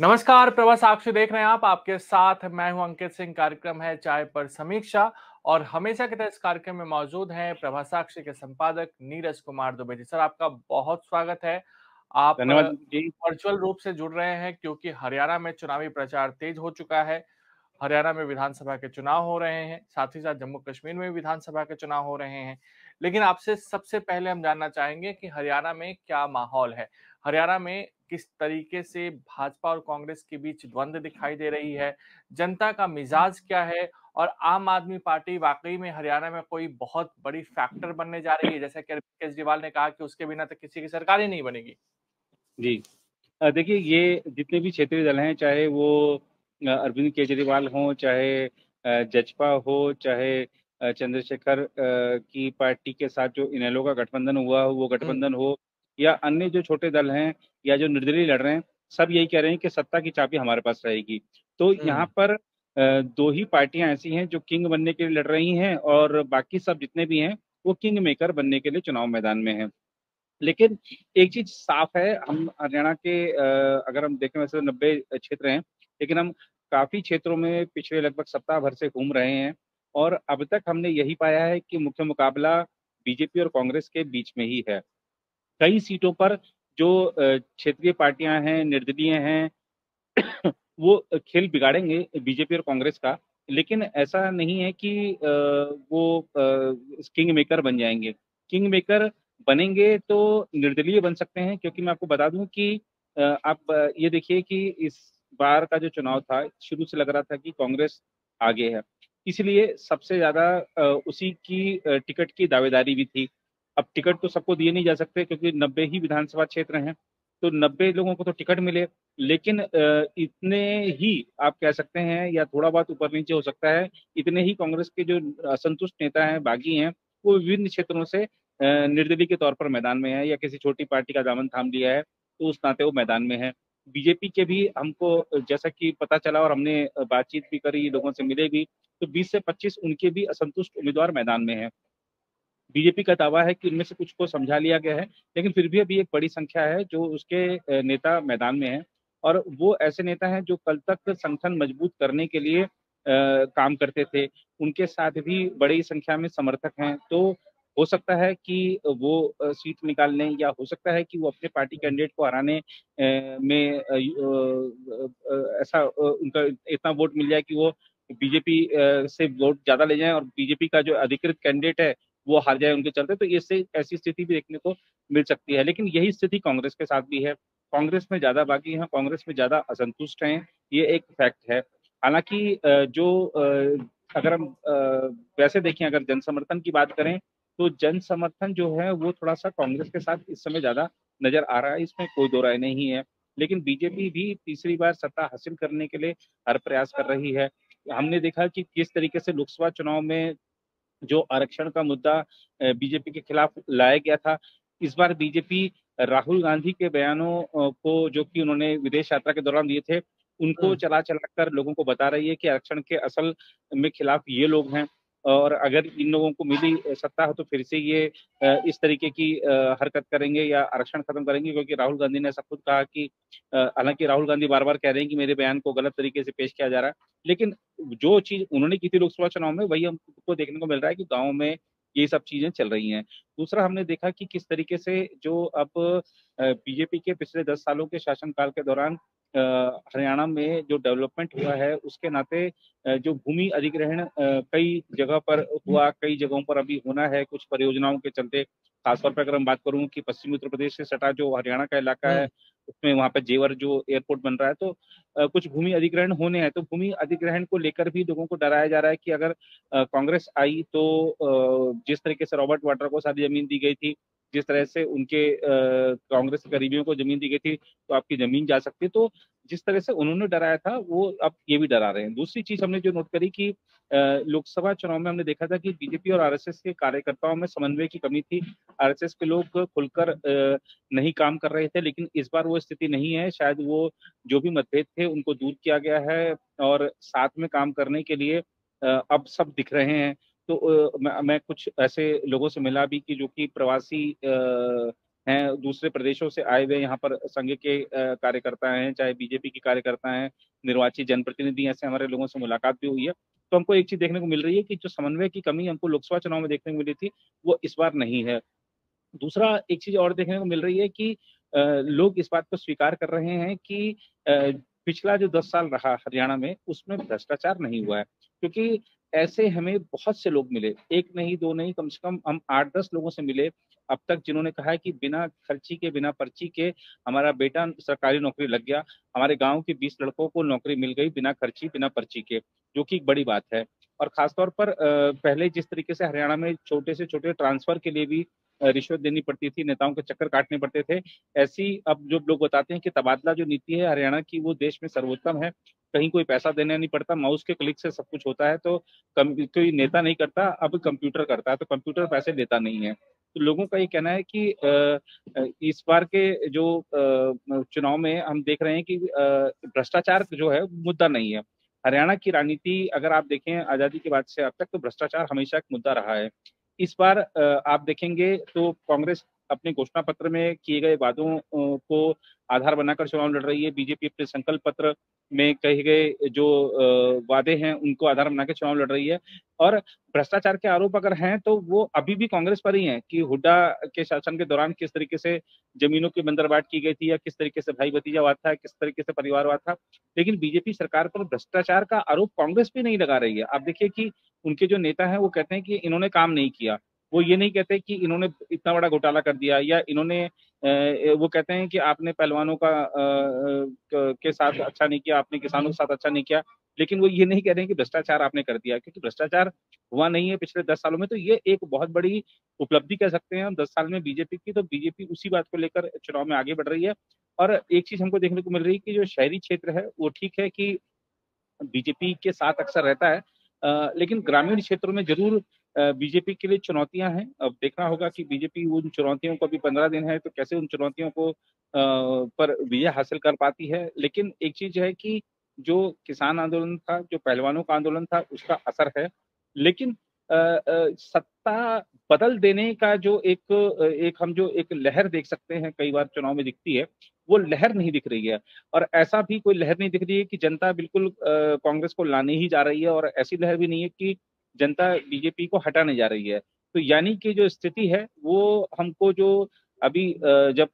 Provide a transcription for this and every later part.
नमस्कार, प्रवास साक्षी देख रहे हैं आप। आपके साथ मैं हूं अंकित सिंह। कार्यक्रम है चाय पर समीक्षा और हमेशा की तरह इस कार्यक्रम में मौजूद हैं प्रभास साक्षी के संपादक नीरज कुमार दुबे जी। सर, आपका बहुत स्वागत है। आप धन्यवाद जी। वर्चुअल रूप से जुड़ रहे हैं क्योंकि हरियाणा में चुनावी प्रचार तेज हो चुका है। हरियाणा में विधानसभा के चुनाव हो रहे हैं, साथ ही साथ जम्मू कश्मीर में भी विधानसभा के चुनाव हो रहे हैं। लेकिन आपसे सबसे पहले हम जानना चाहेंगे कि हरियाणा में क्या माहौल है? हरियाणा में किस तरीके से भाजपा और कांग्रेस के बीच द्वंद्व दिखाई दे रही है? जनता का मिजाज क्या है? और आम आदमी पार्टी वाक़ई में हरियाणा में कोई बहुत बड़ी फैक्टर बनने जा रही है? जैसा कि अरविंद केजरीवाल ने कहा कि उसके बिना तो किसी की सरकार ही नहीं बनेगी। जी। देखिए, ये जितने भी क्षेत्रीय दल हैं, चाहे वो अरविंद केजरीवाल हों, चाहे जसपा हो, चाहे चंद्रशेखर की पार्टी के साथ जो इनेलो का गठबंधन हुआ हो, वो हुँ, गठबंधन हो, या अन्य जो छोटे दल हैं या जो निर्दलीय लड़ रहे हैं, सब यही कह रहे हैं कि सत्ता की चाबी हमारे पास रहेगी। तो यहाँ हुँ, पर 2 ही पार्टियाँ ऐसी हैं जो किंग बनने के लिए लड़ रही हैं, और बाकी सब जितने भी हैं, वो किंग मेकर बनने के लिए चुनाव मैदान में हैं। लेकिन एक चीज़ साफ है, हम हरियाणा के अगर हम देखें, वैसे तो 90 क्षेत्र हैं, लेकिन हम काफ़ी क्षेत्रों में पिछले लगभग सप्ताह भर से घूम रहे हैं, और अब तक हमने यही पाया है कि मुख्य मुकाबला बीजेपी और कांग्रेस के बीच में ही है। कई सीटों पर जो क्षेत्रीय पार्टियां हैं, निर्दलीय हैं, वो खेल बिगाड़ेंगे बीजेपी और कांग्रेस का, लेकिन ऐसा नहीं है कि वो किंग मेकर बन जाएंगे। किंग मेकर बनेंगे तो निर्दलीय बन सकते हैं, क्योंकि मैं आपको बता दूं कि आप ये देखिए कि इस बार का जो चुनाव था, शुरू से लग रहा था कि कांग्रेस आगे है, इसलिए सबसे ज्यादा उसी की टिकट की दावेदारी भी थी। अब टिकट तो सबको दिए नहीं जा सकते, क्योंकि 90 ही विधानसभा क्षेत्र हैं, तो 90 लोगों को तो टिकट मिले, लेकिन इतने ही आप कह सकते हैं, या थोड़ा बहुत ऊपर नीचे हो सकता है, इतने ही कांग्रेस के जो असंतुष्ट नेता हैं, बागी हैं, वो विभिन्न क्षेत्रों से निर्दलीय के तौर पर मैदान में है, या किसी छोटी पार्टी का दामन थाम लिया है, तो उस नाते वो मैदान में है। बीजेपी के भी हमको जैसा कि पता चला, और हमने बातचीत भी करी, लोगों से मिले भी, तो 20 से 25 उनके भी असंतुष्ट उम्मीदवार मैदान में हैं। बीजेपी का दावा है कि उनमें से कुछ को समझा लिया गया है, लेकिन फिर भी अभी एक बड़ी संख्या है जो उसके नेता मैदान में हैं, और वो ऐसे नेता हैं जो कल तक संगठन मजबूत करने के लिए काम करते थे। उनके साथ भी बड़ी संख्या में समर्थक हैं, तो हो सकता है कि वो सीट निकाल लें, या हो सकता है कि वो अपने पार्टी कैंडिडेट को हराने में ऐसा उनका इतना वोट मिल जाए कि वो बीजेपी से वोट ज्यादा ले जाएं, और बीजेपी का जो अधिकृत कैंडिडेट है वो हार जाए उनके चलते, तो इससे ऐसी स्थिति भी देखने को मिल सकती है। लेकिन यही स्थिति कांग्रेस के साथ भी है। कांग्रेस में ज्यादा बागी हैं, कांग्रेस में ज्यादा असंतुष्ट हैं, ये एक फैक्ट है। हालांकि अगर हम वैसे देखें, अगर जन समर्थन की बात करें, तो जन समर्थन जो है वो थोड़ा सा कांग्रेस के साथ इस समय ज्यादा नजर आ रहा है, इसमें कोई दो राय नहीं है। लेकिन बीजेपी भी तीसरी बार सत्ता हासिल करने के लिए हर प्रयास कर रही है। हमने देखा कि किस तरीके से लोकसभा चुनाव में जो आरक्षण का मुद्दा बीजेपी के खिलाफ लाया गया था, इस बार बीजेपी राहुल गांधी के बयानों को, जो कि उन्होंने विदेश यात्रा के दौरान दिए थे, उनको हुँ। चला चला कर लोगों को बता रही है कि आरक्षण के असल में खिलाफ ये लोग हैं, और अगर इन लोगों को मिली सत्ता हो तो फिर से ये इस तरीके की हरकत करेंगे या आरक्षण खत्म करेंगे, क्योंकि राहुल गांधी ने ऐसा खुद कहा कि हालांकि राहुल गांधी बार बार कह रहे हैं कि मेरे बयान को गलत तरीके से पेश किया जा रहा है, लेकिन जो चीज उन्होंने की थी लोकसभा चुनाव में, वही हमको देखने को मिल रहा है कि गाँव में ये सब चीजें चल रही हैं। दूसरा, हमने देखा कि किस तरीके से जो अब बीजेपी के पिछले 10 सालों के शासनकाल के दौरान हरियाणा में जो डेवलपमेंट हुआ है, उसके नाते जो भूमि अधिग्रहण कई जगह पर हुआ, कई जगहों पर अभी होना है कुछ परियोजनाओं के चलते। खासतौर पर अगर हम बात करूं कि पश्चिमी उत्तर प्रदेश से सटा जो हरियाणा का इलाका है, हुँ। उसमें वहां पर जेवर जो एयरपोर्ट बन रहा है, तो कुछ भूमि अधिग्रहण होने हैं, तो भूमि अधिग्रहण को लेकर भी लोगों को डराया जा रहा है कि अगर कांग्रेस आई तो जिस तरीके से रॉबर्ट वाड्रा को सारी जमीन दी गई थी, जिस तरह से उनके कांग्रेस के करीबियों को जमीन दी गई थी, तो आपकी जमीन जा सकती है। तो जिस तरह से उन्होंने डराया था, वो अब ये भी डरा रहे हैं। दूसरी चीज हमने जो नोट करी कि लोकसभा चुनाव में हमने देखा था कि बीजेपी और आरएसएस के कार्यकर्ताओं में समन्वय की कमी थी। आरएसएस के लोग खुलकर नहीं काम कर रहे थे, लेकिन इस बार वो स्थिति नहीं है। शायद वो जो भी मतभेद थे उनको दूर किया गया है, और साथ में काम करने के लिए अब सब दिख रहे हैं। तो मैं कुछ ऐसे लोगों से मिला भी कि जो कि प्रवासी हैं, दूसरे प्रदेशों से आए हुए यहाँ पर संघ के कार्यकर्ता हैं, चाहे बीजेपी के कार्यकर्ता हैं, निर्वाचित जनप्रतिनिधि, ऐसे हमारे लोगों से मुलाकात भी हुई है। तो हमको एक चीज़ देखने को मिल रही है कि जो समन्वय की कमी हमको लोकसभा चुनाव में देखने को मिली थी, वो इस बार नहीं है। दूसरा एक चीज़ और देखने को मिल रही है कि लोग इस बात को स्वीकार कर रहे हैं कि पिछला जो 10 साल रहा हरियाणा में, उसमें भ्रष्टाचार नहीं हुआ है। क्योंकि ऐसे हमें बहुत से लोग मिले, 1 नहीं, 2 नहीं, कम से कम हम 8-10 लोगों से मिले अब तक, जिन्होंने कहा है कि बिना खर्ची के, बिना पर्ची के हमारा बेटा सरकारी नौकरी लग गया। हमारे गाँव के 20 लड़कों को नौकरी मिल गई बिना खर्ची, बिना पर्ची के, जो कि एक बड़ी बात है। और ख़ास तौर पर पहले जिस तरीके से हरियाणा में छोटे से छोटे ट्रांसफ़र के लिए भी रिश्वत देनी पड़ती थी, नेताओं के चक्कर काटने पड़ते थे। ऐसी अब जो लोग बताते हैं कि तबादला जो नीति है हरियाणा की, वो देश में सर्वोत्तम है। कहीं कोई पैसा देना नहीं पड़ता, माउस के क्लिक से सब कुछ होता है। तो कोई नेता नहीं करता, अब कंप्यूटर करता है, तो कंप्यूटर पैसे देता नहीं है। तो लोगों का ये कहना है कि इस बार के जो चुनाव में हम देख रहे हैं कि भ्रष्टाचार जो है मुद्दा नहीं है। हरियाणा की राजनीति अगर आप देखें आज़ादी के बाद से अब तक, तो भ्रष्टाचार हमेशा एक मुद्दा रहा है। इस बार आप देखेंगे तो कांग्रेस अपने घोषणा पत्र में किए गए वादों को आधार बनाकर चुनाव लड़ रही है। बीजेपी अपने संकल्प पत्र में कहे गए जो वादे हैं उनको आधार बना के चुनाव लड़ रही है। और भ्रष्टाचार के आरोप अगर हैं तो वो अभी भी कांग्रेस पर ही हैं कि हुड्डा के शासन के दौरान किस तरीके से जमीनों की बंदरबाट की गई थी, या किस तरीके से भाई भतीजावाद था, किस तरीके से परिवारवाद था। लेकिन बीजेपी सरकार पर भ्रष्टाचार का आरोप कांग्रेस भी नहीं लगा रही है। आप देखिए कि उनके जो नेता हैं वो कहते हैं कि इन्होंने काम नहीं किया। वो ये नहीं कहते कि इन्होंने इतना बड़ा घोटाला कर दिया, या इन्होंने वो कहते हैं कि आपने पहलवानों का के साथ अच्छा नहीं किया, आपने किसानों के साथ अच्छा नहीं किया। लेकिन वो ये नहीं कह रहे हैं कि भ्रष्टाचार आपने कर दिया, क्योंकि भ्रष्टाचार हुआ नहीं है पिछले 10 सालों में। तो ये एक बहुत बड़ी उपलब्धि कह सकते हैं हम 10 साल में बीजेपी की। तो बीजेपी उसी बात को लेकर चुनाव में आगे बढ़ रही है। और एक चीज़ हमको देखने को मिल रही है कि जो शहरी क्षेत्र है वो ठीक है कि बीजेपी के साथ अक्सर रहता है, लेकिन ग्रामीण क्षेत्रों में ज़रूर बीजेपी के लिए चुनौतियाँ हैं। अब देखना होगा कि बीजेपी उन चुनौतियों को, अभी 15 दिन है, तो कैसे उन चुनौतियों को पर विजय हासिल कर पाती है। लेकिन एक चीज़ है कि जो किसान आंदोलन था, जो पहलवानों का आंदोलन था, उसका असर है। लेकिन सत्ता बदल देने का जो एक लहर देख सकते हैं, कई बार चुनाव में दिखती है, वो लहर नहीं दिख रही है। और ऐसा भी कोई लहर नहीं दिख रही है कि जनता बिल्कुल कांग्रेस को लाने ही जा रही है, और ऐसी लहर भी नहीं है कि जनता बीजेपी को हटाने जा रही है। तो यानी कि जो स्थिति है वो हमको जो अभी जब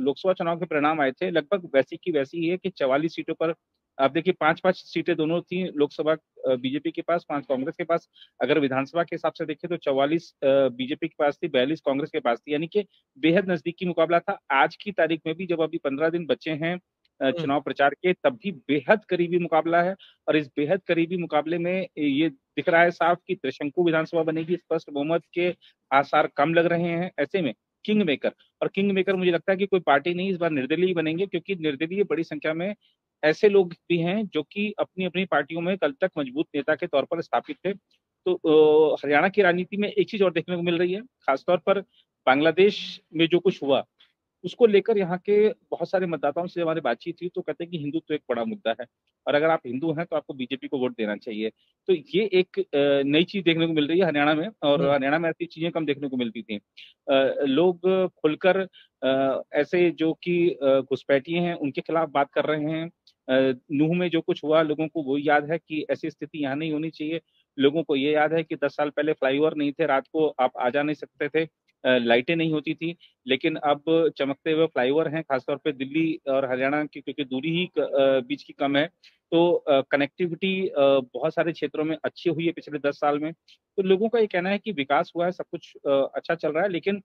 लोकसभा चुनाव के परिणाम आए थे, लगभग वैसी की वैसी ही है कि 44 सीटों पर आप देखिए 5-5 सीटें दोनों थी लोकसभा बीजेपी के पास, 5 कांग्रेस के पास। अगर विधानसभा के हिसाब से देखें तो 44 बीजेपी के पास थी, 42 कांग्रेस के पास थी, यानी कि बेहद नजदीकी मुकाबला था। आज की तारीख में भी जब अभी 15 दिन बचे हैं हुँ। चुनाव प्रचार के, तब भी बेहद करीबी मुकाबला है। और इस बेहद करीबी मुकाबले में ये दिख रहा है साफ कि त्रिशंकु विधानसभा बनेगी, स्पष्ट बहुमत के आसार कम लग रहे हैं। ऐसे में किंग मेकर, और किंग मेकर मुझे लगता है कि कोई पार्टी नहीं, इस बार निर्दलीय ही बनेंगे, क्योंकि निर्दलीय बड़ी संख्या में ऐसे लोग भी हैं जो कि अपनी-अपनी पार्टियों में कल तक मजबूत नेता के तौर पर स्थापित थे। तो हरियाणा की राजनीति में एक चीज़ और देखने को मिल रही है, खासतौर पर बांग्लादेश में जो कुछ हुआ, उसको लेकर यहाँ के बहुत सारे मतदाताओं से हमारी बातचीत हुई, तो कहते हैं कि हिंदुत्व एक बड़ा मुद्दा है, और अगर आप हिंदू हैं तो आपको बीजेपी को वोट देना चाहिए। तो ये एक नई चीज़ देखने को मिल रही है हरियाणा में, और हुँ। हरियाणा में ऐसी चीज़ें कम देखने को मिलती थी। लोग खुलकर ऐसे जो कि घुसपैठिए हैं उनके खिलाफ बात कर रहे हैं। नूह में जो कुछ हुआ, लोगों को वो याद है कि ऐसी स्थिति यहाँ नहीं होनी चाहिए। लोगों को ये याद है कि 10 साल पहले फ्लाईओवर नहीं थे, रात को आप आ जा नहीं सकते थे, लाइटें नहीं होती थी। लेकिन अब चमकते हुए फ्लाईओवर हैं, खासतौर पे दिल्ली और हरियाणा की, क्योंकि दूरी ही बीच की कम है। तो कनेक्टिविटी बहुत सारे क्षेत्रों में अच्छी हुई है पिछले 10 साल में। तो लोगों का ये कहना है कि विकास हुआ है, सब कुछ अच्छा चल रहा है, लेकिन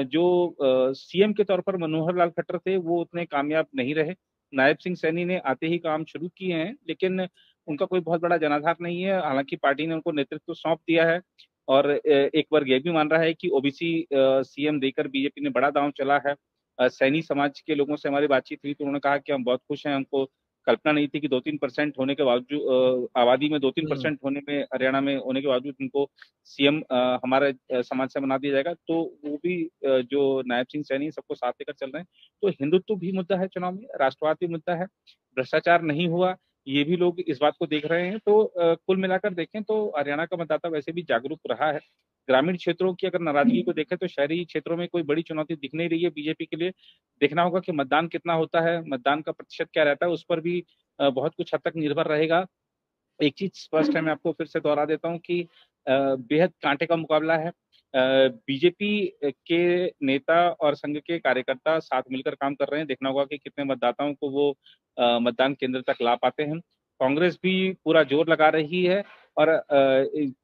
जो सीएम के तौर पर मनोहर लाल खट्टर थे, वो उतने कामयाब नहीं रहे। नायब सिंह सैनी ने आते ही काम शुरू किए हैं, लेकिन उनका कोई बहुत बड़ा जनाधार नहीं है। हालाँकि पार्टी ने उनको नेतृत्व सौंप दिया है, और एक वर्ग ये भी मान रहा है कि ओबीसी सीएम देकर बीजेपी ने बड़ा दांव चला है। सैनी समाज के लोगों से हमारी बातचीत हुई तो उन्होंने कहा कि हम बहुत खुश हैं, हमको कल्पना नहीं थी कि 2-3% होने के बावजूद आबादी में हुँ। 2-3% होने में, हरियाणा में होने के बावजूद उनको सीएम हमारे समाज से बना दिया जाएगा। तो वो भी जो नायब सिंह सैनी सबको साथ लेकर चल रहे हैं। तो हिंदुत्व भी मुद्दा है चुनाव में, राष्ट्रवाद भी मुद्दा है, भ्रष्टाचार नहीं हुआ, ये भी लोग इस बात को देख रहे हैं। तो कुल मिलाकर देखें तो हरियाणा का मतदाता वैसे भी जागरूक रहा है। ग्रामीण क्षेत्रों की अगर नाराजगी को देखें तो शहरी क्षेत्रों में कोई बड़ी चुनौती दिख नहीं रही है बीजेपी के लिए। देखना होगा कि मतदान कितना होता है, मतदान का प्रतिशत क्या रहता है, उस पर भी बहुत कुछ हद तक निर्भर रहेगा। एक चीज स्पष्ट है, मैं आपको फिर से दोहरा देता हूँ कि बेहद कांटे का मुकाबला है। बीजेपी के नेता और संघ के कार्यकर्ता साथ मिलकर काम कर रहे हैं। देखना होगा कि कितने मतदाताओं को वो मतदान केंद्र तक ला पाते हैं। कांग्रेस भी पूरा जोर लगा रही है और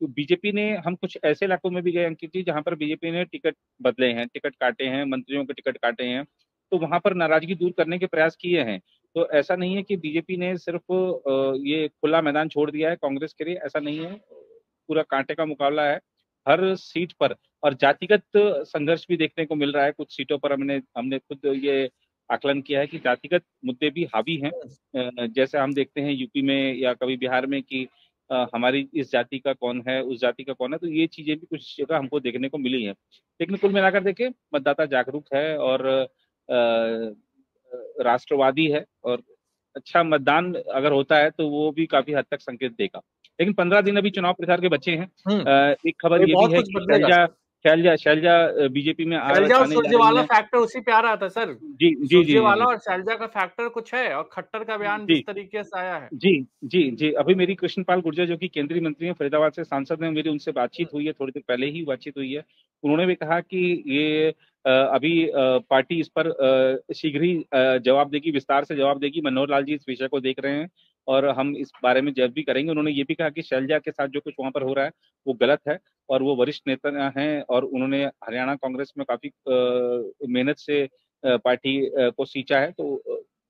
बीजेपी ने, हम कुछ ऐसे इलाकों में भी गए अंकित जी जहां पर बीजेपी ने टिकट बदले हैं, टिकट काटे हैं, मंत्रियों के टिकट काटे हैं, तो वहां पर नाराजगी दूर करने के प्रयास किए हैं। तो ऐसा नहीं है कि बीजेपी ने सिर्फ ये खुला मैदान छोड़ दिया है कांग्रेस के लिए, ऐसा नहीं है। पूरा कांटे का मुकाबला है हर सीट पर, और जातिगत संघर्ष भी देखने को मिल रहा है। कुछ सीटों पर हमने हमने खुद ये आकलन किया है कि जातिगत मुद्दे भी हावी हैं। जैसे हम देखते हैं यूपी में या कभी बिहार में कि हमारी इस जाति का कौन है, उस जाति का कौन है, तो ये चीजें भी कुछ जगह हमको देखने को मिली हैं। लेकिन कुल मिलाकर देखें, मतदाता जागरूक है और राष्ट्रवादी है, और अच्छा मतदान अगर होता है तो वो भी काफी हद तक संकेत देगा। लेकिन 15 दिन अभी चुनाव प्रचार के बचे हैं। हुँ, एक खबर ये ये भी बहुत है कुछ कि बदलेगा शैलजा सर। शैलजा शैलजा बीजेपी में शैलजा और आने जा रही सुरजेवाला हैं। फैक्टर उसी पे आ रहा था सर। जी जी जी जी सुरजेवाला जी और शैलजा का फैक्टर कुछ है और खट्टर का बयान जी जिस तरीके से आया है। जी जी जी। अभी मेरी कृष्णपाल गुर्जर जो कि केंद्रीय मंत्री हैं, फरीदाबाद से सांसद हैं, मेरी उनसे हुँ, बातचीत हुई है, थोड़ी देर पहले ही बातचीत हुई है। उन्होंने भी कहा कि ये अभी पार्टी इस पर शीघ्र ही जवाब देगी, विस्तार से जवाब देगी। मनोहर लाल जी इस विषय को देख रहे हैं और हम इस बारे में जल्द भी करेंगे। उन्होंने ये भी कहा कि शैलजा के साथ जो कुछ वहां पर हो रहा है वो गलत है, और वो वरिष्ठ नेता हैं और उन्होंने हरियाणा कांग्रेस में काफी मेहनत से पार्टी को सींचा है। तो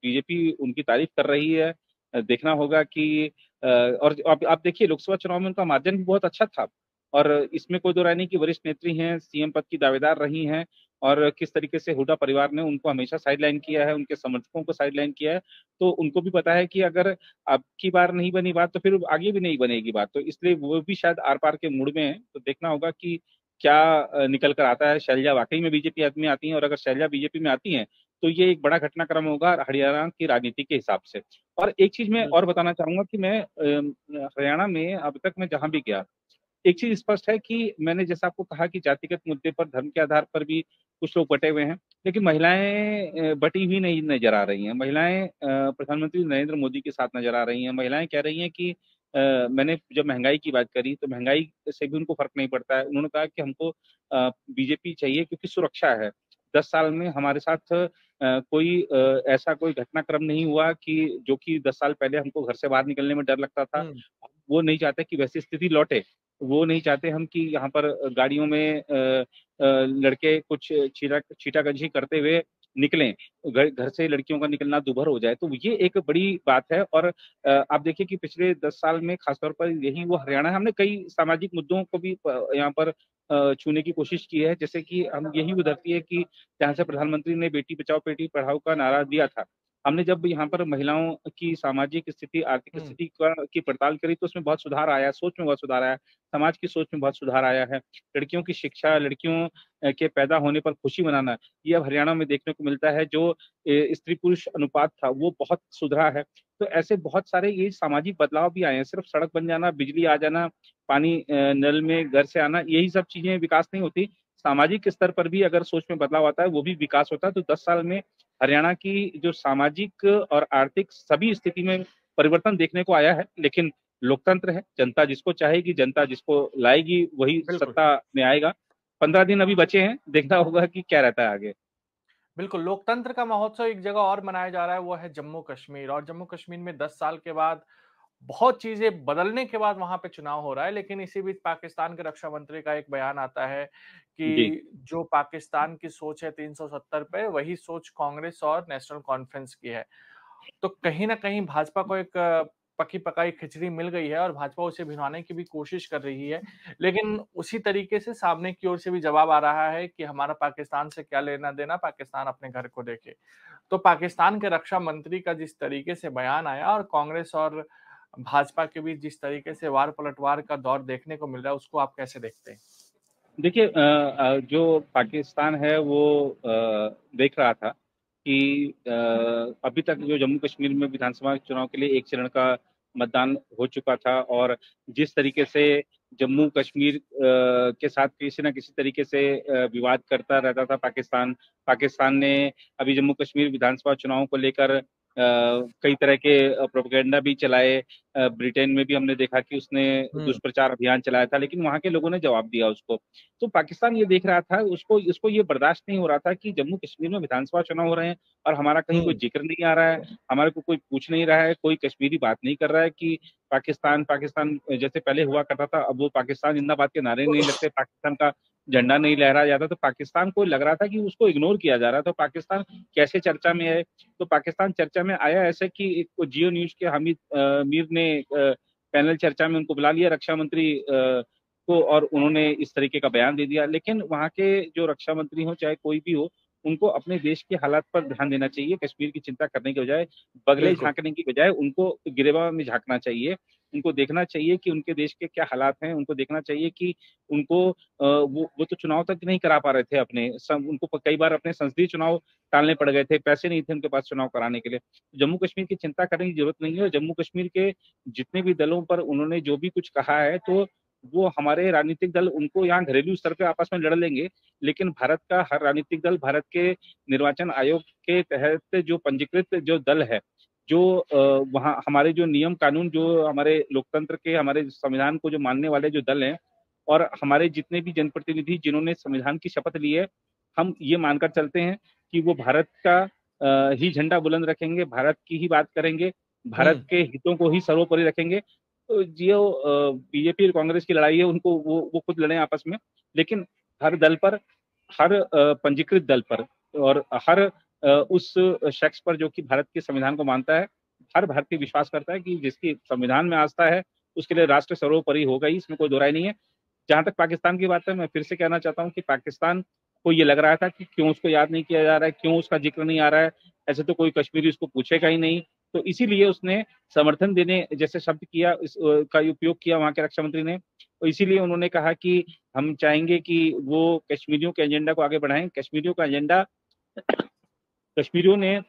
बीजेपी उनकी तारीफ कर रही है। देखना होगा कि और आप देखिए लोकसभा चुनाव में उनका मार्जिन भी बहुत अच्छा था, और इसमें कोई दो राय नहीं कि वरिष्ठ नेत्री हैं, सीएम पद की दावेदार रही हैं, और किस तरीके से हुड्डा परिवार ने उनको हमेशा साइडलाइन किया है, उनके समर्थकों को साइडलाइन किया है। तो उनको भी पता है कि अगर अब की बार नहीं बनी बात तो फिर आगे भी नहीं बनेगी बात, तो इसलिए वो भी शायद आर पार के मूड में है। तो देखना होगा कि क्या निकल कर आता है। शैलजा वाकई में बीजेपी में आती हैं, और अगर शैलजा बीजेपी में आती हैं तो ये एक बड़ा घटनाक्रम होगा हरियाणा की राजनीति के हिसाब से। और एक चीज मैं और बिल्कुल। बताना चाहूंगा कि मैं हरियाणा में अब तक मैं जहां भी गया, एक चीज स्पष्ट है कि मैंने जैसा आपको कहा कि जातिगत मुद्दे पर, धर्म के आधार पर भी कुछ लोग बटे हुए हैं, लेकिन महिलाएं बटी हुई नहीं नजर आ रही हैं। महिलाएं प्रधानमंत्री नरेंद्र मोदी के साथ नजर आ रही हैं। महिलाएं कह रही हैं कि मैंने जब महंगाई की बात करी तो महंगाई से भी उनको फर्क नहीं पड़ता है। उन्होंने कहा कि हमको बीजेपी चाहिए क्योंकि सुरक्षा है। 10 साल में हमारे साथ कोई ऐसा कोई घटनाक्रम नहीं हुआ कि जो कि 10 साल पहले हमको घर से बाहर निकलने में डर लगता था। हुँ, वो नहीं चाहते कि वैसी स्थिति लौटे। वो नहीं चाहते हम कि यहाँ पर गाड़ियों में लड़के कुछ छीटाकंशी करते हुए निकलें, घर घर से लड़कियों का निकलना दूभर हो जाए। तो ये एक बड़ी बात है। और आप देखिए कि पिछले 10 साल में खासतौर पर यही वो हरियाणा है, हमने कई सामाजिक मुद्दों को भी यहाँ पर छूने की कोशिश की है। जैसे कि हम यही वो धरती है कि जहाँ से प्रधानमंत्री ने बेटी बचाओ बेटी पढ़ाओ का नारा दिया था। हमने जब यहाँ पर महिलाओं की सामाजिक स्थिति, आर्थिक हुँ, स्थिति की पड़ताल करी तो उसमें बहुत सुधार आया, सोच में बहुत सुधार आया, समाज की सोच में बहुत सुधार आया है। लड़कियों की शिक्षा, लड़कियों के पैदा होने पर खुशी मनाना, ये अब हरियाणा में देखने को मिलता है। जो स्त्री पुरुष अनुपात था वो बहुत सुधरा है। तो ऐसे बहुत सारे ये सामाजिक बदलाव भी आए हैं। सिर्फ सड़क बन जाना, बिजली आ जाना, पानी नल में घर से आना, यही सब चीजें विकास नहीं होती। सामाजिक स्तर पर भी अगर सोच में बदलाव आता है वो भी विकास होता है। तो 10 साल में हरियाणा की जो सामाजिक और आर्थिक सभी स्थिति में परिवर्तन देखने को आया है। लेकिन लोकतंत्र है, जनता जिसको चाहेगी, जनता जिसको लाएगी वही बिल्कुल। सत्ता में आएगा। 15 दिन अभी बचे हैं, देखना होगा कि क्या रहता है आगे। बिल्कुल, लोकतंत्र का महोत्सव एक जगह और मनाया जा रहा है, वो है जम्मू-कश्मीर और जम्मू-कश्मीर में 10 साल के बाद बहुत चीज़ें बदलने के बाद वहाँ पे चुनाव हो रहा है। लेकिन इसी बीच पाकिस्तान के रक्षा मंत्री का एक बयान आता है जी कि जो पाकिस्तान की सोच है 370 पे, वही सोच कांग्रेस और नेशनल कॉन्फ्रेंस की है। तो कहीं न कहीं भाजपा को एक पकी-पकाई खिचड़ी मिल गई है और भाजपा उसे भिनवाने की भी कोशिश कर रही है। लेकिन उसी तरीके से सामने की ओर से भी जवाब आ रहा है कि हमारा पाकिस्तान से क्या लेना-देना, पाकिस्तान अपने घर को देखे। तो पाकिस्तान के रक्षा मंत्री का जिस तरीके से बयान आया और कांग्रेस और भाजपा के बीच जिस तरीके से वार-पलटवार का दौर देखने को मिल रहा है, उसको आप कैसे देखते हैं? देखिए जो पाकिस्तान है वो देख रहा था कि अभी तक जो जम्मू कश्मीर में विधानसभा चुनाव के लिए एक चरण का मतदान हो चुका था, और जिस तरीके से जम्मू कश्मीर के साथ किसी न किसी तरीके से विवाद करता रहता था पाकिस्तान। पाकिस्तान ने अभी जम्मू कश्मीर विधानसभा चुनाव को लेकर कई तरह के प्रोपेगेंडा भी चलाए। ब्रिटेन में भी हमने देखा कि उसने दुष्प्रचार अभियान चलाया था, लेकिन वहां के लोगों ने जवाब दिया उसको। तो पाकिस्तान ये देख रहा था, उसको ये बर्दाश्त नहीं हो रहा था कि जम्मू कश्मीर में विधानसभा चुनाव हो रहे हैं और हमारा कहीं कोई जिक्र नहीं आ रहा है, हमारे को कोई पूछ नहीं रहा है, कोई कश्मीरी बात नहीं कर रहा है कि पाकिस्तान पाकिस्तान जैसे पहले हुआ करता था। अब वो पाकिस्तान जिंदाबाद के नारे नहीं लगते, पाकिस्तान का झंडा नहीं लहराया जाता, तो पाकिस्तान को लग रहा था कि उसको इग्नोर किया जा रहा है। तो पाकिस्तान कैसे चर्चा में है? तो पाकिस्तान चर्चा में आया ऐसे कि एक जियो न्यूज के हामिद मीर ने पैनल चर्चा में उनको बुला लिया, रक्षा मंत्री को, और उन्होंने इस तरीके का बयान दे दिया। लेकिन वहां के जो रक्षा मंत्री हो चाहे कोई भी हो, उनको अपने देश के हालात पर ध्यान देना चाहिए। कश्मीर की चिंता करने के बजाय, बगले झांकने की बजाय उनको गिरेबान में झांकना चाहिए। उनको देखना चाहिए कि उनके देश के क्या हालात हैं। उनको देखना चाहिए कि उनको वो तो चुनाव तक नहीं करा पा रहे थे अपने, उनको कई बार अपने संसदीय चुनाव टालने पड़ गए थे, पैसे नहीं थे उनके पास चुनाव कराने के लिए। जम्मू कश्मीर की चिंता करने की जरूरत नहीं है। जम्मू कश्मीर के जितने भी दलों पर उन्होंने जो भी कुछ कहा है, तो वो हमारे राजनीतिक दल उनको यहाँ घरेलू स्तर पे आपस में लड़ लेंगे, लेकिन भारत का हर राजनीतिक दल, भारत के निर्वाचन आयोग के तहत जो पंजीकृत जो दल है, जो वहाँ हमारे जो नियम कानून, जो हमारे लोकतंत्र के, हमारे संविधान को जो मानने वाले जो दल हैं, और हमारे जितने भी जनप्रतिनिधि जिन्होंने संविधान की शपथ ली है, हम ये मानकर चलते हैं कि वो भारत का ही झंडा बुलंद रखेंगे, भारत की ही बात करेंगे, भारत के हितों को ही सर्वोपरि रखेंगे। तो जो बीजेपी और कांग्रेस की लड़ाई है, उनको वो खुद लड़े आपस में, लेकिन हर दल पर, हर पंजीकृत दल पर, और हर उस शख्स पर जो कि भारत के संविधान को मानता है। हर भारतीय विश्वास करता है कि जिसकी संविधान में आस्था है, उसके लिए राष्ट्र सर्वोपरि होगा ही, इसमें कोई दो राय नहीं है। जहां तक पाकिस्तान की बात है, मैं फिर से कहना चाहता हूं कि पाकिस्तान को ये लग रहा था कि क्यों उसको याद नहीं किया जा रहा है, क्यों उसका जिक्र नहीं आ रहा है, ऐसे तो कोई कश्मीरी उसको पूछेगा ही नहीं। तो इसीलिए उसने समर्थन देने जैसे शब्द किया, का उपयोग किया वहां के रक्षा मंत्री ने। तो इसीलिए उन्होंने कहा कि हम चाहेंगे कि वो कश्मीरियों के एजेंडा को आगे बढ़ाएं। कश्मीरियों का एजेंडा, कश्मीरियों ने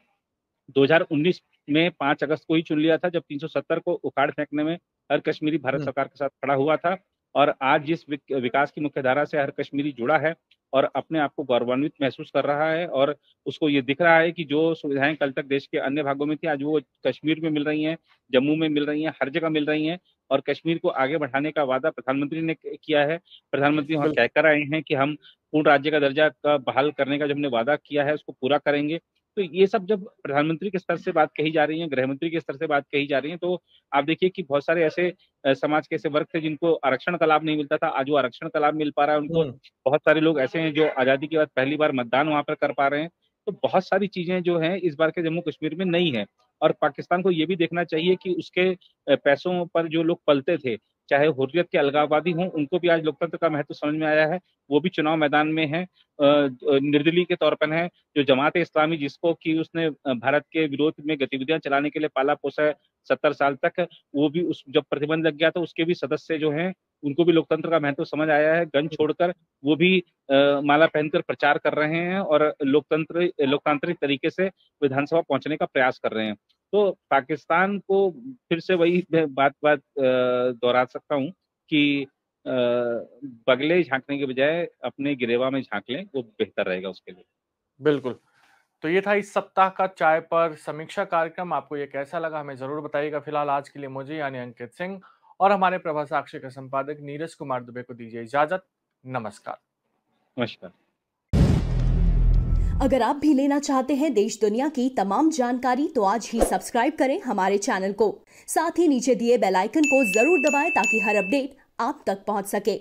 2019 में 5 अगस्त को ही चुन लिया था, जब 370 को उखाड़ फेंकने में हर कश्मीरी भारत सरकार के साथ खड़ा हुआ था। और आज जिस विकास की मुख्यधारा से हर कश्मीरी जुड़ा है और अपने आप को गौरवान्वित महसूस कर रहा है, और उसको ये दिख रहा है कि जो सुविधाएं कल तक देश के अन्य भागों में थी, आज वो कश्मीर में मिल रही हैं, जम्मू में मिल रही हैं, हर जगह मिल रही हैं। और कश्मीर को आगे बढ़ाने का वादा प्रधानमंत्री ने किया है। प्रधानमंत्री वहां कहकर आए हैं कि हम पूर्ण राज्य का दर्जा का बहाल करने का जो हमने वादा किया है, उसको पूरा करेंगे। तो ये सब जब प्रधानमंत्री के स्तर से बात कही जा रही है, गृह मंत्री के स्तर से बात कही जा रही है, तो आप देखिए कि बहुत सारे ऐसे समाज के ऐसे वर्ग थे जिनको आरक्षण का लाभ नहीं मिलता था, आज वो आरक्षण का लाभ मिल पा रहा है उनको। बहुत सारे लोग ऐसे हैं जो आजादी के बाद पहली बार मतदान वहां पर कर पा रहे हैं। तो बहुत सारी चीजें जो हैं इस बार के जम्मू कश्मीर में नई है। और पाकिस्तान को ये भी देखना चाहिए कि उसके पैसों पर जो लोग पलते थे, चाहे हुर्रियत के अलगाववादी हों, उनको भी आज लोकतंत्र का महत्व समझ में आया है। वो भी चुनाव मैदान में है, निर्दलीय के तौर पर है। जो जमात इस्लामी, जिसको कि उसने भारत के विरोध में गतिविधियां चलाने के लिए पाला पोसा है 70 साल तक, वो भी उस जब प्रतिबंध लग गया तो उसके भी सदस्य जो हैं, उनको भी लोकतंत्र का महत्व समझ आया है। गन छोड़कर वो भी माला पहनकर प्रचार कर रहे हैं और लोकतांत्रिक तरीके से विधानसभा पहुंचने का प्रयास कर रहे हैं। तो पाकिस्तान को फिर से वही बात दोहरा सकता हूँ कि बगले झांकने के बजाय अपने गिरेवा में झांक लें, वो बेहतर रहेगा उसके लिए। बिल्कुल। तो ये था इस सप्ताह का चाय पर समीक्षा कार्यक्रम। आपको ये कैसा लगा हमें जरूर बताइएगा। फिलहाल आज के लिए मुझे यानी अंकित सिंह और हमारे प्रभा साक्षी के संपादक नीरज कुमार दुबे को दीजिए इजाजत। नमस्कार। नमस्कार। अगर आप भी लेना चाहते हैं देश दुनिया की तमाम जानकारी, तो आज ही सब्सक्राइब करें हमारे चैनल को। साथ ही नीचे दिए बेल आइकन को जरूर दबाएं ताकि हर अपडेट आप तक पहुंच सके।